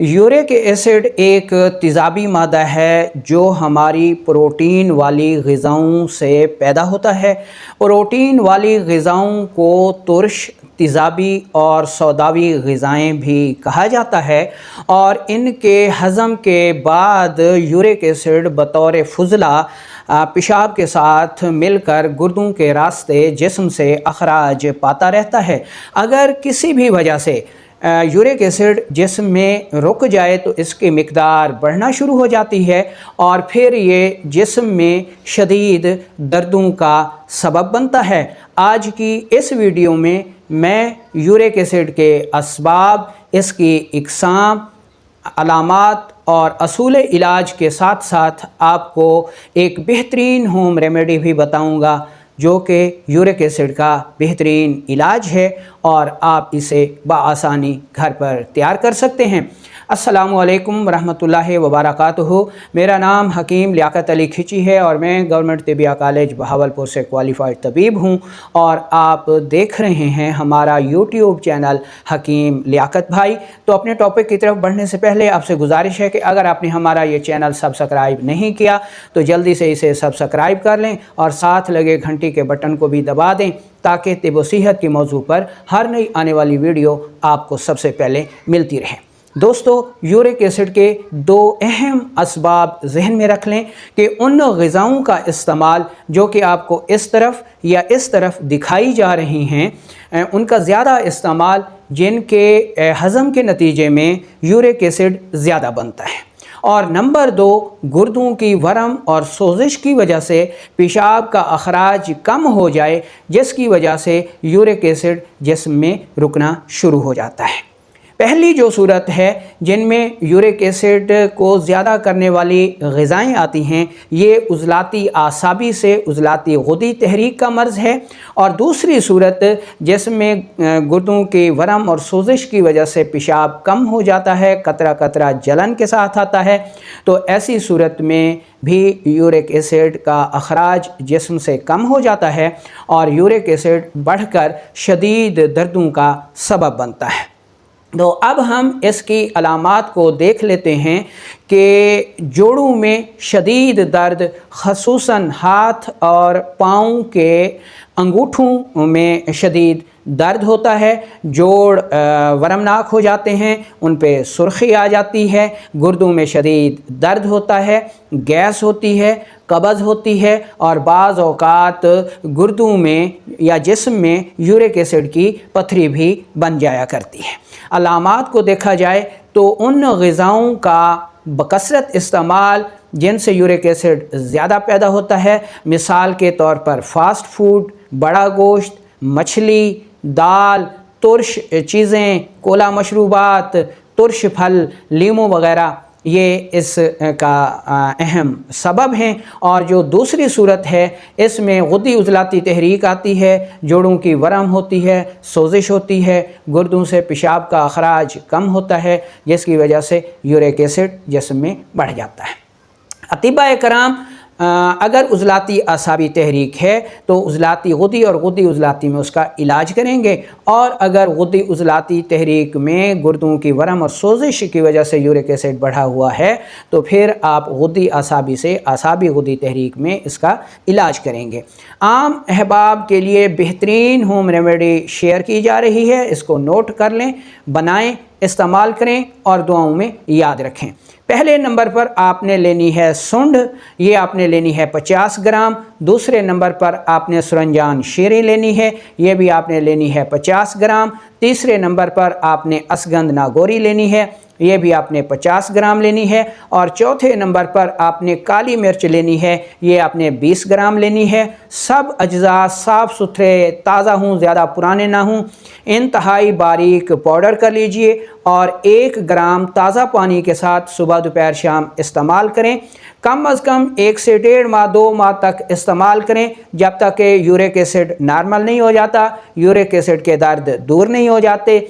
Uric acid एक तेज़ाबी मादा है जो हमारी प्रोटीन वाली ग़िज़ाओं से पैदा होता है। प्रोटीन वाली ग़िज़ाओं को तुर्श, तेज़ाबी और सौदावी ग़िज़ाएँ भी कहा जाता है और इनके हज़म के बाद यूरिक एसिड बतौर फुज़ला पेशाब के साथ मिलकर गुर्दों के रास्ते जिस्म से अखराज पाता रहता है। अगर किसी भी वजह से यूरिक एसिड जिस्म में रुक जाए तो इसकी मिक़दार बढ़ना शुरू हो जाती है और फिर ये जिस्म में शदीद दर्दों का सबब बनता है। आज की इस वीडियो में मैं यूरिक एसिड के असबाब, इसकी इक़साम, अलामात और असूल इलाज के साथ साथ आपको एक बेहतरीन होम रेमेडी भी बताऊंगा जो कि यूरिक एसिड का बेहतरीन इलाज है और आप इसे बआसानी घर पर तैयार कर सकते हैं। अस्सलामु अलैकुम रहमतुल्लाहि व बरकातुहू। मेरा नाम हकीम लियाकत अली खिची है और मैं गवर्नमेंट तिबिया कॉलेज बहावलपुर से क्वालिफाइड तबीब हूं और आप देख रहे हैं हमारा यूट्यूब चैनल हकीम लियाकत भाई। तो अपने टॉपिक की तरफ बढ़ने से पहले आपसे गुजारिश है कि अगर आपने हमारा ये चैनल सब्सक्राइब नहीं किया तो जल्दी से इसे सब्सक्राइब कर लें और साथ लगे घंटी के बटन को भी दबा दें ताकि तिब व सेहत के मौजू पर हर नई आने वाली वीडियो आपको सबसे पहले मिलती रहे। दोस्तों, यूरिक एसिड के दो अहम असबाब जहन में रख लें कि उन ग़िज़ाओं का इस्तेमाल जो कि आपको इस तरफ या इस तरफ दिखाई जा रही हैं, उनका ज़्यादा इस्तेमाल जिनके हज़म के नतीजे में यूरिक एसिड ज़्यादा बनता है, और नंबर 2 गुर्दों की वरम और सोजिश की वजह से पेशाब का अखराज कम हो जाए जिसकी वजह से यूरिक एसिड जिस्म में रुकना शुरू हो जाता है। पहली जो सूरत है जिनमें यूरिक एसिड को ज़्यादा करने वाली ग़िज़ाएँ आती हैं, ये उज़लाती आसाबी से उज़लाती गुदी तहरीक का मर्ज़ है, और दूसरी सूरत जिसमें गुर्दों की वरम और सोजिश की वजह से पेशाब कम हो जाता है, कतरा कतरा जलन के साथ आता है। तो ऐसी सूरत में भी यूरिक एसिड का अखराज जिस्म से कम हो जाता है और यूरिक एसिड बढ़कर शदीद दर्दों का सबब बनता है। तो अब हम इसकी अलामात को देख लेते हैं कि जोड़ों में शदीद दर्द, ख़ुसूसन हाथ और पाँव के अंगूठों में शदीद दर्द होता है, जोड़ वरमनाक हो जाते हैं, उन पे सुर्खी आ जाती है, गुर्दों में शदीद दर्द होता है, गैस होती है, कब्ज़ होती है और बाज़ औक़ात गुर्दों में या जिस्म में यूरिक एसिड की पथरी भी बन जाया करती है। अलामात को देखा जाए तो उन ग़िज़ाओं का बकसरत इस्तेमाल जिनसे यूरिक एसिड ज़्यादा पैदा होता है, मिसाल के तौर पर फ़ास्ट फूड, बड़ा गोश्त, मछली, दाल, तुर्श चीज़ें, कोला मशरूबात, तुर्श फल, लीमू वग़ैरह, ये इस का अहम सबब हैं। और जो दूसरी सूरत है इसमें गुद्दी उज़लाती तहरीक आती है, जोड़ों की वरम होती है, सोजिश होती है, गुर्दों से पेशाब का अखराज कम होता है जिसकी वजह से यूरिक एसिड जिस्म में बढ़ जाता है। अतिबा कराम, अगर उज़लाती आसाबी तहरीक है तो उज़लाती गुद्दी और गुद्दी उज़लाती में उसका इलाज करेंगे, और अगर गुद्दी उज़लाती तहरीक में गुर्दों की वरम और सोजिश की वजह से यूरिक एसिड बढ़ा हुआ है तो फिर आप गुद्दी आसाबी से आसाबी गुद्दी तहरीक में इसका इलाज करेंगे। आम अहबाब के लिए बेहतरीन होम रेमेडी शेयर की जा रही है, इसको नोट कर लें, बनाएं, इस्तेमाल करें और दुआओं में याद रखें। पहले नंबर पर आपने लेनी है सुंड, ये आपने लेनी है 50 ग्राम। दूसरे नंबर पर आपने सुरंजान शेरी लेनी है, ये भी आपने लेनी है 50 ग्राम। तीसरे नंबर पर आपने असगंध नागौरी लेनी है, ये भी आपने 50 ग्राम लेनी है। और चौथे नंबर पर आपने काली मिर्च लेनी है, ये आपने 20 ग्राम लेनी है। सब अज्जा साफ़ सुथरे ताज़ा हों, ज़्यादा पुराने ना हों, इंतहाई बारीक पाउडर कर लीजिए और 1 ग्राम ताज़ा पानी के साथ सुबह दोपहर शाम इस्तेमाल करें। कम अज़ कम 1 से 1.5 माह 2 माह तक इस्तेमाल करें जब तक कि यूरिक एसिड नॉर्मल नहीं हो जाता, यूरिक एसिड के दर्द दूर नहीं हो जाते।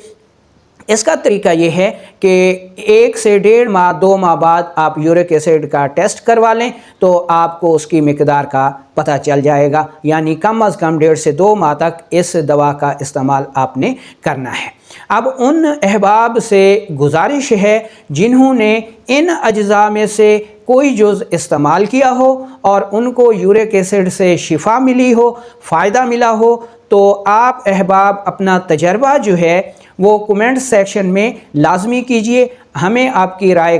اس کا طریقہ یہ ہے کہ 1 سے 1.5 ماہ 2 ماہ بعد آپ یورک ایسڈ کا ٹیسٹ کروا لیں تو آپ کو اس کی مقدار کا پتہ چل جائے گا، یعنی کم از کم 1.5 سے 2 ماہ تک اس دوا کا استعمال آپ نے کرنا ہے۔ اب ان احباب سے گزارش ہے جنہوں نے ان اجزاء میں سے کوئی جز استعمال کیا ہو اور ان کو یورک ایسڈ سے شفا ملی ہو، فائدہ ملا ہو، تو آپ احباب اپنا تجربہ جو ہے وہ کومنٹ سیکشن میں لازمی کیجئے، ہمیں آپ کی رائے